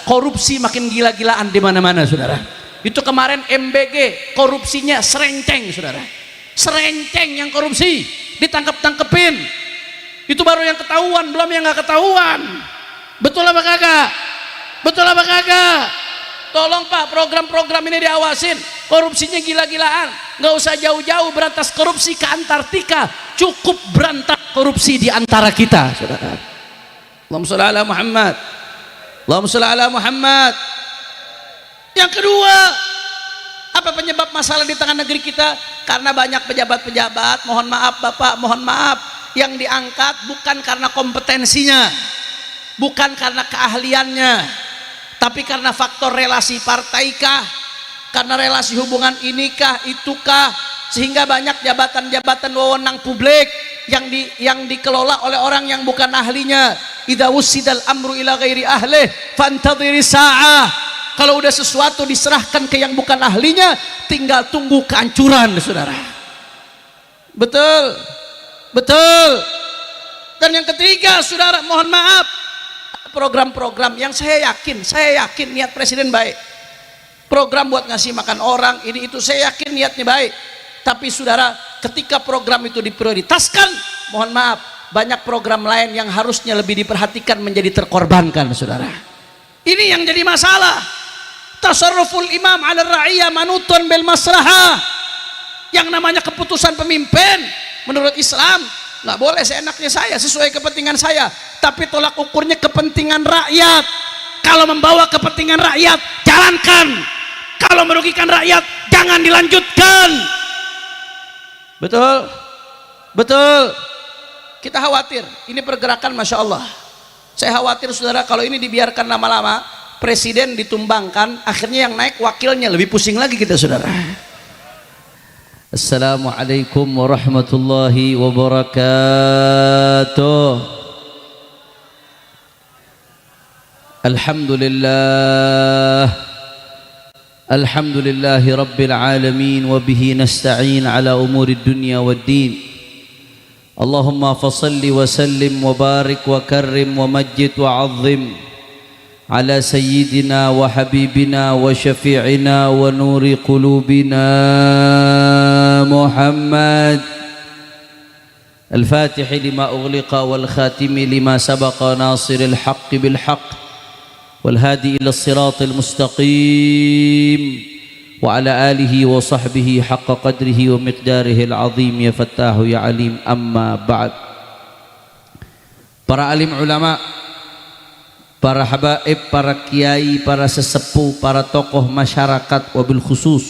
korupsi makin gila-gilaan di mana-mana, saudara. Itu kemarin MBG korupsinya serenceng, saudara. Serenceng yang korupsi ditangkep-tangkepin. Itu baru yang ketahuan, belum yang nggak ketahuan. Betul apa kagak? Betul apa kagak? Tolong Pak, program-program ini diawasin. Korupsinya gila-gilaan. Nggak usah jauh-jauh berantas korupsi ke Antartika. Cukup berantas korupsi di antara kita, saudara. Allahumma sholli ala Muhammad. Allahumma sholli ala Muhammad. Yang kedua, apa penyebab masalah di tengah negeri kita? Karena banyak pejabat-pejabat, mohon maaf Bapak, mohon maaf, yang diangkat bukan karena kompetensinya, bukan karena keahliannya, tapi karena faktor relasi partaikah, karena relasi hubungan inikah, itukah, sehingga banyak jabatan-jabatan wewenang publik yang dikelola oleh orang yang bukan ahlinya. Idza wussidal amru ila ghairi ahlih fantadhiri sa'ah. Kalau udah sesuatu diserahkan ke yang bukan ahlinya, tinggal tunggu kehancuran, saudara. Betul, betul. Dan yang ketiga, saudara, mohon maaf, program-program yang saya yakin niat presiden baik. Program buat ngasih makan orang, ini itu saya yakin niatnya baik. Tapi saudara, ketika program itu diprioritaskan, mohon maaf, banyak program lain yang harusnya lebih diperhatikan menjadi terkorbankan, saudara. Ini yang jadi masalah. Tasarruful imam ala ra'iyah manutun bil maslahah. Yang namanya keputusan pemimpin menurut Islam nggak boleh seenaknya saya, sesuai kepentingan saya, tapi tolak ukurnya kepentingan rakyat. Kalau membawa kepentingan rakyat, jalankan. Kalau merugikan rakyat, jangan dilanjutkan. Betul, betul. Kita khawatir, ini pergerakan Masya Allah. Saya khawatir saudara, kalau ini dibiarkan lama-lama, presiden ditumbangkan, akhirnya yang naik wakilnya, lebih pusing lagi kita, saudara. Assalamualaikum warahmatullahi wabarakatuh. Alhamdulillah, alhamdulillahi rabbil alamin, wa bihi nasta'in ala umuri dunya waddin. Allahumma fasalli wa sallim wa barik wa karrim wa majid wa azim على سيدنا وحبيبنا وشفيعنا ونور قلوبنا محمد الفاتح لما أغلق والخاتم لما سبق ناصر الحق بالحق والهادي إلى الصراط المستقيم وعلى آله وصحبه حق قدره ومقداره العظيم يا فتاح يا عليم. أما بعد. Para alim ulama, para habaib, para kiai, para sesepuh, para tokoh masyarakat, wabil khusus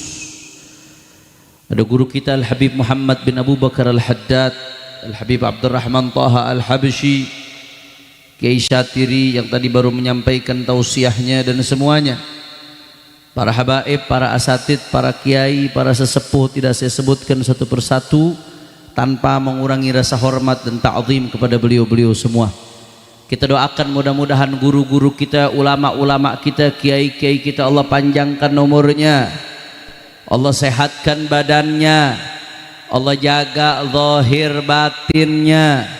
ada guru kita Al-Habib Muhammad bin Abu Bakar Al-Haddad, Al-Habib Abdurrahman Taha Al-Habsyi, Kiai Syatiri yang tadi baru menyampaikan tausiahnya, dan semuanya, para habaib, para asatid, para kiai, para sesepuh, tidak saya sebutkan satu persatu tanpa mengurangi rasa hormat dan ta'zim kepada beliau-beliau semua. Kita doakan mudah-mudahan guru-guru kita, ulama-ulama kita, kiai-kiai kita, Allah panjangkan umurnya, Allah sehatkan badannya, Allah jaga zahir batinnya,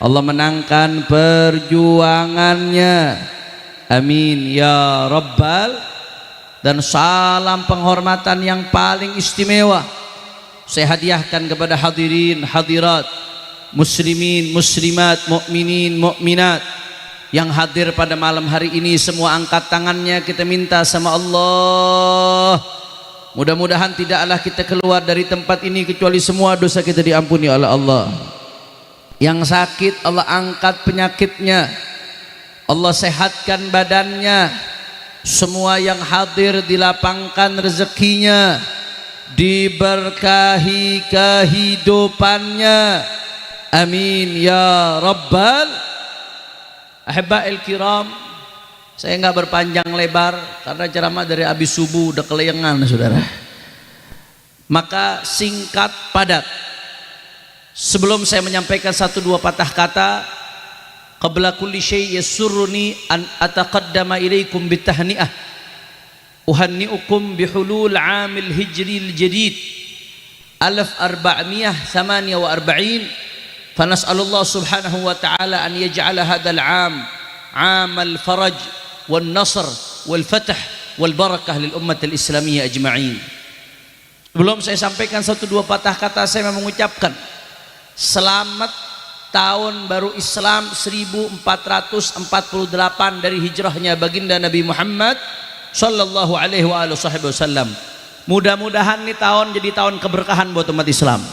Allah menangkan perjuangannya. Amin ya rabbal. Dan salam penghormatan yang paling istimewa saya hadiahkan kepada hadirin hadirat, muslimin muslimat, mukminin mukminat yang hadir pada malam hari ini. Semua angkat tangannya, kita minta sama Allah, mudah-mudahan tidaklah kita keluar dari tempat ini kecuali semua dosa kita diampuni oleh Allah. Yang sakit Allah angkat penyakitnya, Allah sehatkan badannya. Semua yang hadir dilapangkan rezekinya, diberkahi kehidupannya. Amin ya rabbal. Ahibba'il kiram, saya nggak berpanjang lebar karena ceramah dari habis subuh udah kelayangan, saudara. Maka singkat padat. Sebelum saya menyampaikan satu dua patah kata, qabla kulli syai' yasurruni an ataqaddama ilaikum bitahni'ah uhanni'ukum bihulul 'amil hijril jadid 1448. فنسأل الله سبحانه وتعالى أن يجعل هذا العام عام الفرج والنصر wal fath wal barakah lil ummatil islamiyah ajma'in. Sebelum saya sampaikan satu dua patah kata, saya mau mengucapkan selamat tahun baru Islam 1448 dari hijrahnya baginda Nabi Muhammad sallallahu alaihi wasallam. Mudah-mudahan nih tahun jadi tahun keberkahan buat umat Islam,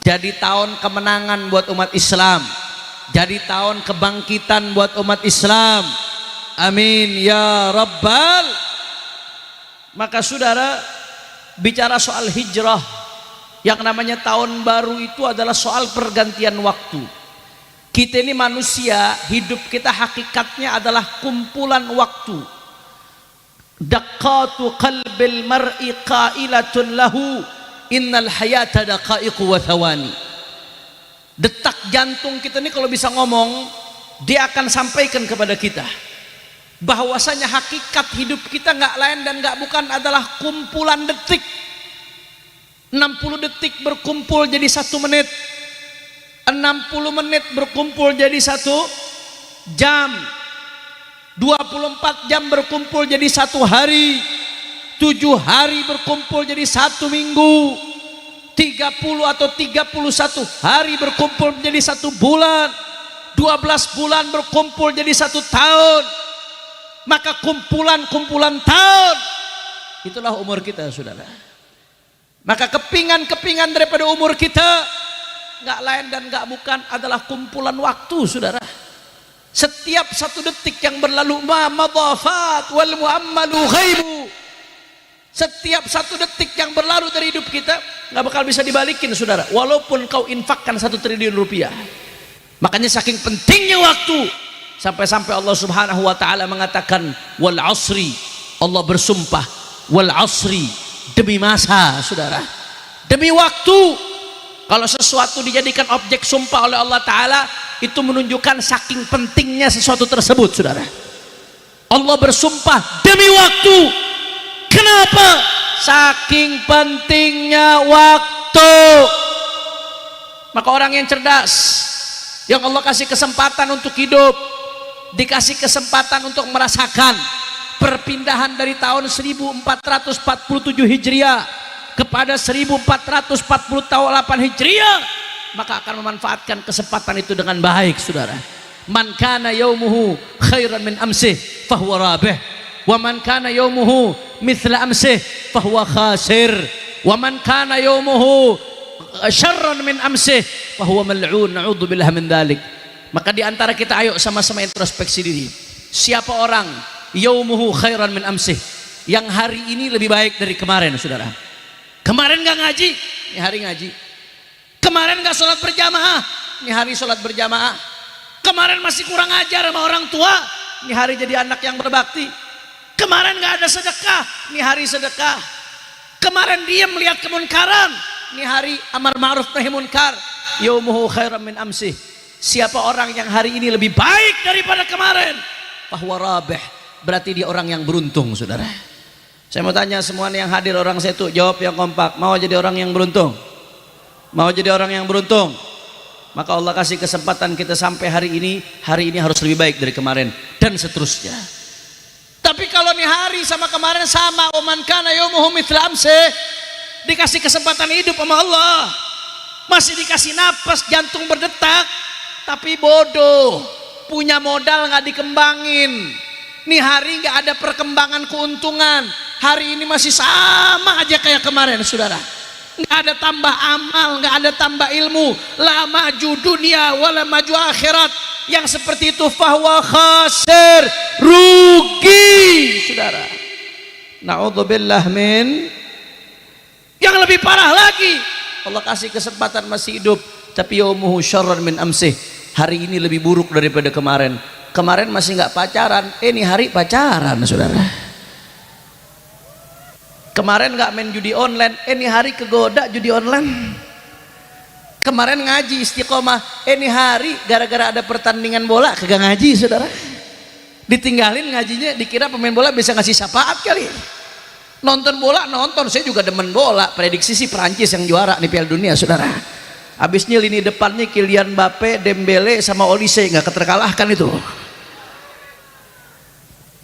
jadi tahun kemenangan buat umat Islam, jadi tahun kebangkitan buat umat Islam. Amin ya rabbal. Maka saudara, bicara soal hijrah, yang namanya tahun baru itu adalah soal pergantian waktu. Kita ini manusia, hidup kita hakikatnya adalah kumpulan waktu. Daqatu qalbil mar'i qailatun lahu innal hayata daqaiqu wa thawani. Detak jantung kita ini kalau bisa ngomong, dia akan sampaikan kepada kita bahwasanya hakikat hidup kita nggak lain dan nggak bukan adalah kumpulan detik. 60 detik berkumpul jadi 1 menit, 60 menit berkumpul jadi 1 jam, 24 jam berkumpul jadi 1 hari, 7 hari berkumpul jadi 1 minggu, 30 atau 31 hari berkumpul menjadi 1 bulan, 12 bulan berkumpul jadi 1 tahun. Maka kumpulan-kumpulan tahun itulah umur kita, saudara. Maka kepingan-kepingan daripada umur kita nggak lain dan nggak bukan adalah kumpulan waktu, saudara. Setiap 1 detik yang berlalu ma madafat wal muammalu ghaibu. Setiap 1 detik yang berlalu dari hidup kita nggak bakal bisa dibalikin, saudara, walaupun kau infakkan 1 triliun rupiah. Makanya saking pentingnya waktu, sampai-sampai Allah subhanahu wa ta'ala mengatakan wal asri, Allah bersumpah wal asri, demi masa, saudara, demi waktu. Kalau sesuatu dijadikan objek sumpah oleh Allah ta'ala, itu menunjukkan saking pentingnya sesuatu tersebut, saudara. Allah bersumpah demi waktu. Kenapa? Saking pentingnya waktu. Maka orang yang cerdas, yang Allah kasih kesempatan untuk hidup, dikasih kesempatan untuk merasakan perpindahan dari tahun 1447 Hijriah kepada 1448 Hijriah, maka akan memanfaatkan kesempatan itu dengan baik, saudara. Man kana yaumuhu khairan min amsih fahuwa rabih, wa man kana yaumuhu mithla amsih fahuwa khasir, wa man kana yaumuhu syarran min amsih fahuwa mal'un. Na'udzubillah min dzalik. Maka di antara kita ayo sama-sama introspeksi diri. Siapa orang yaumuhu khairan min amsih, yang hari ini lebih baik dari kemarin, saudara. Kemarin gak ngaji, ini hari ngaji. Kemarin gak sholat berjamaah, ini hari sholat berjamaah. Kemarin masih kurang ajar sama orang tua, ini hari jadi anak yang berbakti. Kemarin gak ada sedekah, ini hari sedekah. Kemarin diam melihat kemunkaran, ini hari amar ma'ruf nahi munkar. Yaumuhu khairan min amsih. Siapa orang yang hari ini lebih baik daripada kemarin, fahuwa rabih, berarti dia orang yang beruntung, saudara. Saya mau tanya semua yang hadir, orang saya tuh jawab yang kompak. Mau jadi orang yang beruntung? Mau jadi orang yang beruntung? Maka Allah kasih kesempatan kita sampai hari ini harus lebih baik dari kemarin, dan seterusnya. Tapi kalau nih hari sama kemarin sama, oman kana yaumuhu mithla amsih, dikasih kesempatan hidup sama Allah, masih dikasih napas, jantung berdetak, tapi bodoh, punya modal nggak dikembangin. Nih hari nggak ada perkembangan keuntungan, hari ini masih sama aja kayak kemarin, saudara. Nggak ada tambah amal, nggak ada tambah ilmu. La maju dunia wala maju akhirat. Yang seperti itu fahuwa khasir, rugi, saudara. Na'udzubillah min. Yang lebih parah lagi, Allah kasih kesempatan masih hidup, tapi yaumuhu syarran min amsih, hari ini lebih buruk daripada kemarin. Kemarin masih nggak pacaran, ini hari pacaran, saudara. Kemarin nggak main judi online, ini hari kegoda judi online. Kemarin ngaji istiqomah, ini hari gara-gara ada pertandingan bola kagak ngaji, saudara. Ditinggalin ngajinya, dikira pemain bola bisa ngasih syafaat kali. Nonton bola, nonton, saya juga demen bola. Prediksi sih Perancis yang juara nih Piala Dunia, saudara. Habisnya lini depannya Kylian Mbappe, Dembele sama Olise, nggak keterkalahkan itu.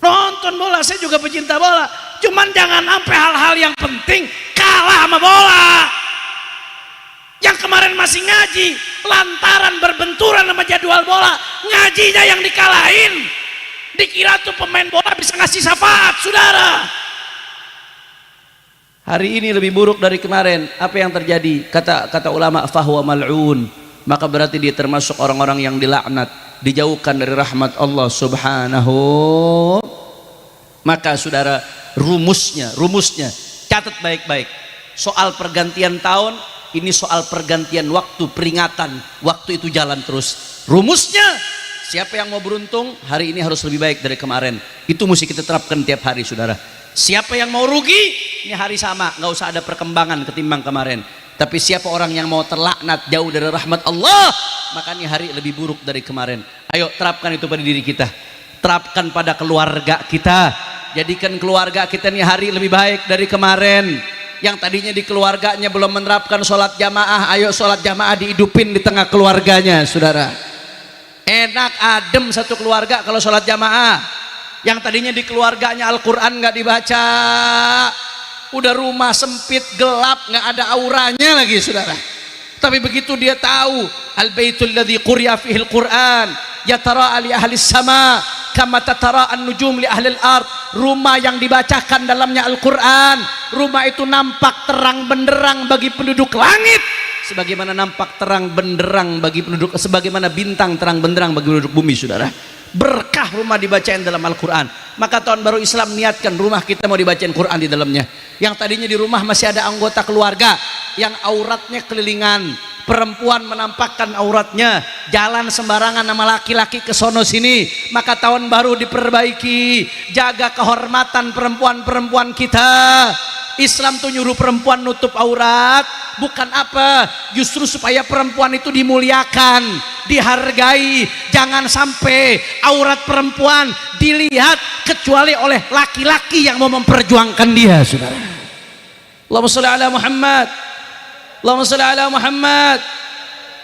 Nonton nonton bola, saya juga pecinta bola. Cuman jangan sampai hal-hal yang penting kalah sama bola. Yang kemarin masih ngaji, lantaran berbenturan sama jadwal bola, ngajinya yang dikalahin. Dikira tuh pemain bola bisa ngasih syafaat, saudara. Hari ini lebih buruk dari kemarin. Apa yang terjadi? Kata ulama, fahuwa mal'un, maka berarti dia termasuk orang-orang yang dilaknat, dijauhkan dari rahmat Allah subhanahu. Maka saudara, rumusnya catat baik-baik. Soal pergantian tahun, ini soal pergantian waktu, peringatan. Waktu itu jalan terus. Rumusnya, siapa yang mau beruntung hari ini harus lebih baik dari kemarin. Itu mesti kita terapkan tiap hari, saudara. Siapa yang mau rugi, ini hari sama, nggak usah ada perkembangan ketimbang kemarin. Tapi siapa orang yang mau terlaknat jauh dari rahmat Allah, maka ini hari lebih buruk dari kemarin. Ayo terapkan itu pada diri kita, terapkan pada keluarga kita. Jadikan keluarga kita ini hari lebih baik dari kemarin. Yang tadinya di keluarganya belum menerapkan sholat jamaah, ayo sholat jamaah dihidupin di tengah keluarganya, saudara. Enak adem satu keluarga kalau sholat jamaah. Yang tadinya di keluarganya Al-Quran nggak dibaca, udah rumah sempit gelap, nggak ada auranya lagi, saudara. Tapi begitu dia tahu al-baitul ladzi quriya fihil Quran yatara li ahli sama kama tatara an-nujum li ahli al-ard, rumah yang dibacakan dalamnya Al-Quran, rumah itu nampak terang benderang bagi penduduk langit, sebagaimana nampak terang benderang bagi penduduk, sebagaimana bintang terang benderang bagi penduduk bumi, saudara. Berkah rumah dibacain dalam Al-Quran. Maka tahun baru Islam niatkan rumah kita mau dibacain Quran di dalamnya. Yang tadinya di rumah masih ada anggota keluarga yang auratnya kelilingan, perempuan menampakkan auratnya, jalan sembarangan sama laki-laki ke sono sini, maka tahun baru diperbaiki. Jaga kehormatan perempuan-perempuan kita. Islam tuh nyuruh perempuan nutup aurat, bukan apa, justru supaya perempuan itu dimuliakan, dihargai. Jangan sampai aurat perempuan dilihat kecuali oleh laki-laki yang mau memperjuangkan dia, saudara. Allahumma sholli ala Muhammad, Allahumma sholli ala Muhammad.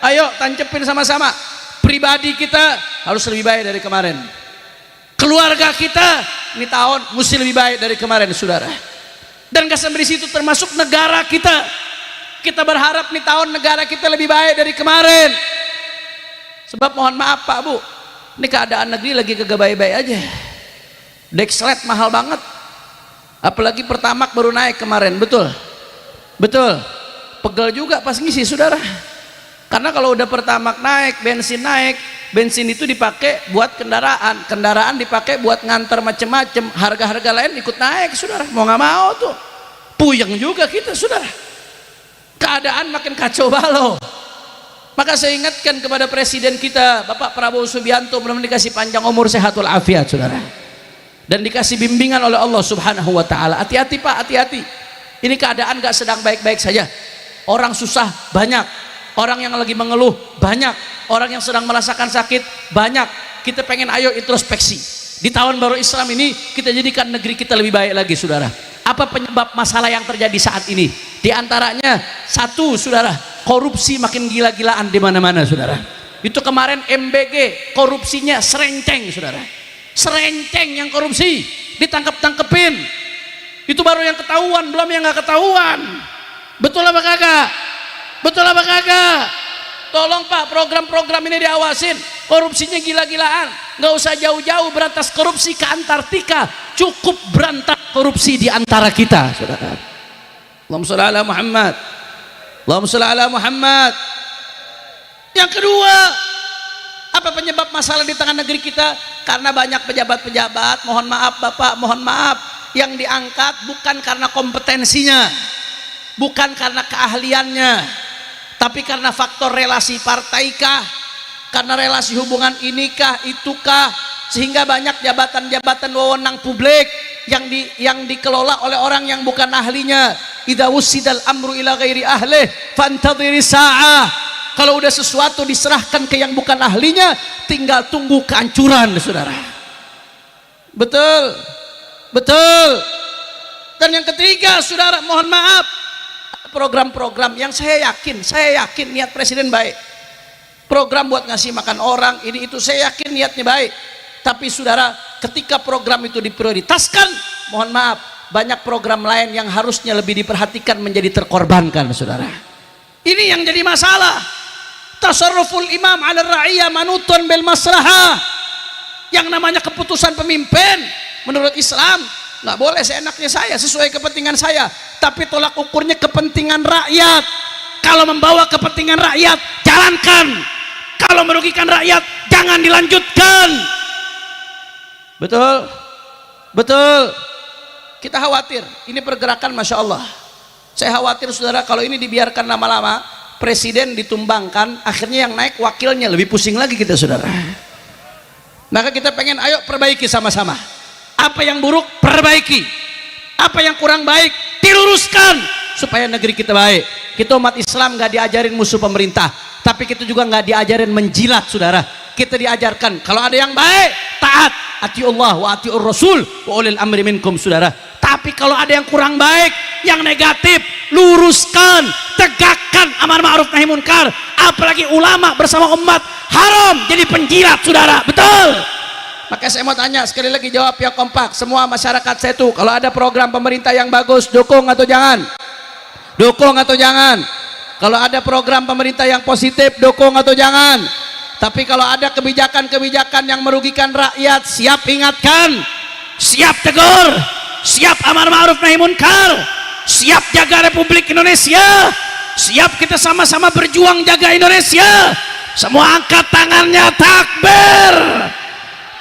Ayo tancepin sama-sama. Pribadi kita harus lebih baik dari kemarin. Keluarga kita ini tahun mesti lebih baik dari kemarin, saudara. Dan gak sampai di situ, termasuk negara kita. Kita berharap nih tahun negara kita lebih baik dari kemarin. Sebab mohon maaf Pak Bu, ini keadaan negeri lagi kagak baik-baik aja. Dexlet mahal banget. Apalagi Pertamax baru naik kemarin, betul? Betul. Pegel juga pas ngisi, saudara. Karena kalau udah Pertamax naik, bensin itu dipakai buat kendaraan dipakai buat ngantar macem-macem, harga-harga lain ikut naik, saudara. Mau nggak mau tuh puyeng juga kita, saudara. Keadaan makin kacau balau. Maka saya ingatkan kepada presiden kita Bapak Prabowo Subianto, belum dikasih panjang umur, sehat walafiat, saudara, dan dikasih bimbingan oleh Allah subhanahu wa ta'ala. Hati-hati Pak, hati-hati. Ini keadaan gak sedang baik-baik saja. Orang susah banyak, orang yang lagi mengeluh banyak, orang yang sedang merasakan sakit banyak. Kita pengen ayo introspeksi di tahun baru Islam ini, kita jadikan negeri kita lebih baik lagi, saudara. Apa penyebab masalah yang terjadi saat ini? Di antaranya satu, saudara, korupsi makin gila-gilaan di mana-mana, saudara. Itu kemarin MBG korupsinya serenceng, saudara. Serenceng yang korupsi ditangkap-tangkepin. Itu baru yang ketahuan, belum yang nggak ketahuan. Betul apa kagak? Betul apa kagak? Tolong Pak, program-program ini diawasin. Korupsinya gila-gilaan, nggak usah jauh-jauh berantas korupsi ke Antartika, cukup berantas korupsi di antara kita, saudara. Allahumma sholli ala Muhammad, Allahumma sholli ala Muhammad. Yang kedua, apa penyebab masalah di tengah negeri kita? Karena banyak pejabat-pejabat, mohon maaf Bapak, mohon maaf, yang diangkat bukan karena kompetensinya, bukan karena keahliannya, tapi karena faktor relasi partaikah, karena relasi hubungan inikah, itukah, sehingga banyak jabatan-jabatan wewenang publik yang dikelola oleh orang yang bukan ahlinya. Idza wusidal amru ila ghairi ahlih fantadhiri sa'ah. Kalau udah sesuatu diserahkan ke yang bukan ahlinya, tinggal tunggu kehancuran, saudara. Betul, betul. Dan yang ketiga, saudara, mohon maaf, program-program yang saya yakin niat presiden baik. Program buat ngasih makan orang, ini itu saya yakin niatnya baik. Tapi saudara, ketika program itu diprioritaskan, mohon maaf, banyak program lain yang harusnya lebih diperhatikan menjadi terkorbankan, saudara. Ini yang jadi masalah. Tasarruful imam ala ra'iyah manutun bil maslahah. Yang namanya keputusan pemimpin menurut Islam nggak boleh seenaknya saya, sesuai kepentingan saya, tapi tolak ukurnya kepentingan rakyat. Kalau membawa kepentingan rakyat, jalankan. Kalau merugikan rakyat, jangan dilanjutkan. Betul? Betul. Kita khawatir, ini pergerakan Masya Allah. Saya khawatir saudara, kalau ini dibiarkan lama-lama, presiden ditumbangkan, akhirnya yang naik wakilnya, lebih pusing lagi kita saudara. Maka kita pengen ayo perbaiki sama-sama. Apa yang buruk perbaiki, apa yang kurang baik diluruskan supaya negeri kita baik. Kita umat Islam nggak diajarin musuh pemerintah, tapi kita juga nggak diajarin menjilat saudara. Kita diajarkan kalau ada yang baik taat, atiullah wa atiur rasul wa ulil amri minkum saudara. Tapi kalau ada yang kurang baik, yang negatif, luruskan, tegakkan amar ma'ruf nahi munkar. Apalagi ulama bersama umat, haram jadi penjilat saudara. Betul? Maka saya mau tanya sekali lagi, jawab yang kompak semua masyarakat saya tuh, kalau ada program pemerintah yang bagus, dukung atau jangan? Dukung atau jangan? Kalau ada program pemerintah yang positif, dukung atau jangan? Tapi kalau ada kebijakan-kebijakan yang merugikan rakyat, siap ingatkan, siap tegur, siap amar ma'ruf nahi munkar, siap jaga Republik Indonesia, siap kita sama-sama berjuang jaga Indonesia. Semua angkat tangannya, takbir,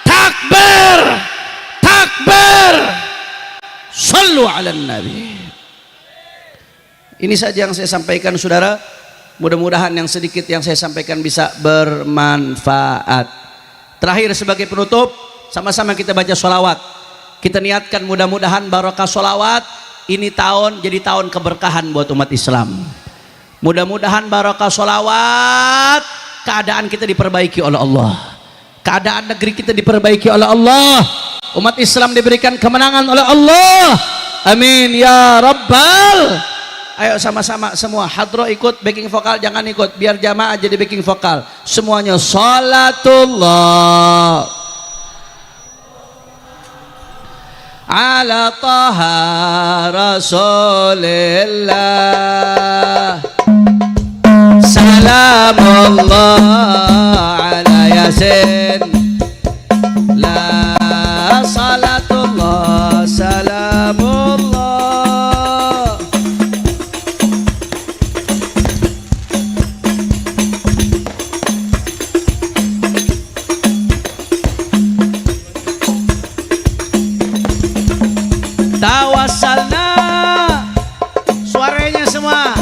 takbir, takbir, sallu ala nabi. Ini saja yang saya sampaikan saudara. Mudah-mudahan yang sedikit yang saya sampaikan bisa bermanfaat. Terakhir sebagai penutup, sama-sama kita baca sholawat. Kita niatkan mudah-mudahan barokah sholawat ini tahun jadi tahun keberkahan buat umat Islam. Mudah-mudahan barokah sholawat keadaan kita diperbaiki oleh Allah, keadaan negeri kita diperbaiki oleh Allah, umat Islam diberikan kemenangan oleh Allah. Amin ya rabbal. Ayo sama-sama semua hadroh ikut backing vokal, jangan ikut, biar jamaah jadi backing vokal semuanya. Salatullah ala taha rasulillah, salamullah ala yasin, la salatullah salamullah. Tawassalna, suaranya semua,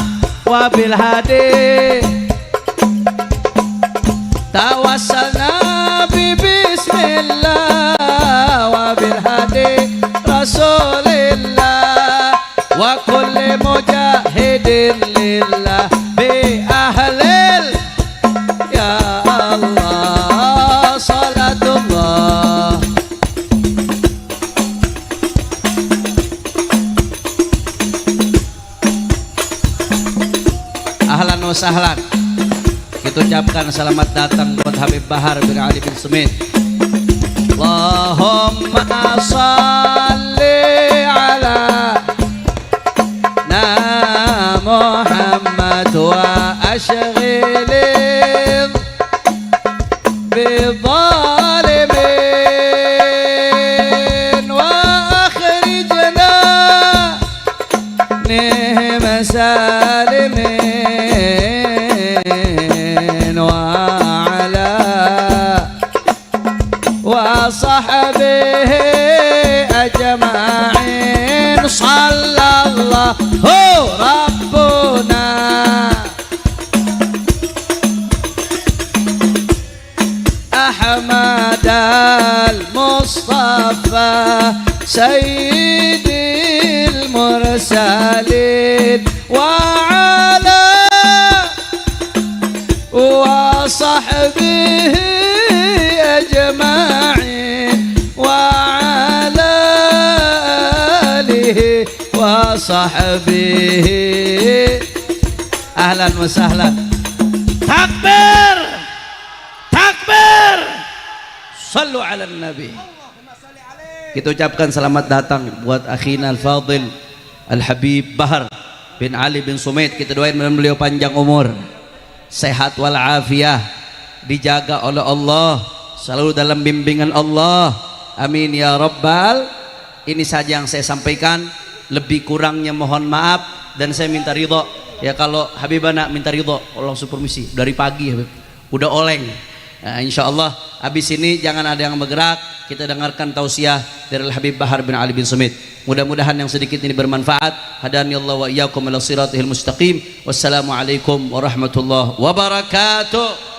wabil hadi. Tawassalna bi bismillah wabil hadi rasulillah wa kulli mujahidin lillah bi ahlil ya Allah salatullah. Ahlan wa sahlan, kita ucapkan selamat datang buat Habib Bahar bin Ali bin Sumit. Allahumma salli ala na Muhammad wa ashghilin bi zalimin wa akhrijna ni'ma salimin وصحبه أجمعين صلى الله ربنا أحمد المصطفى سيد المرسلين وعلى وصحبه أجمعين وعلى آله وصحبه. أهلا وسهلا. Takbir, takbir, Sallu ala nabi. Kita ucapkan selamat datang buat akhina al-fadil Al-Habib Bahar bin Ali bin Sumait. Kita doain mudah-mudahan beliau panjang umur, sehat walafiat, dijaga oleh Allah, selalu dalam bimbingan Allah. Amin ya rabbal. Ini saja yang saya sampaikan, lebih kurangnya mohon maaf dan saya minta ridho. Ya kalau Habibana minta ridho, langsung permisi dari pagi Habib. Udah oleng. Nah, insya Allah habis ini jangan ada yang bergerak, kita dengarkan tausiah dari Al-Habib Bahar bin Ali bin Sumait. Mudah-mudahan yang sedikit ini bermanfaat. Hadani Allah wa iyyakum ila siratil mustaqim. Wassalamualaikum warahmatullahi wabarakatuh.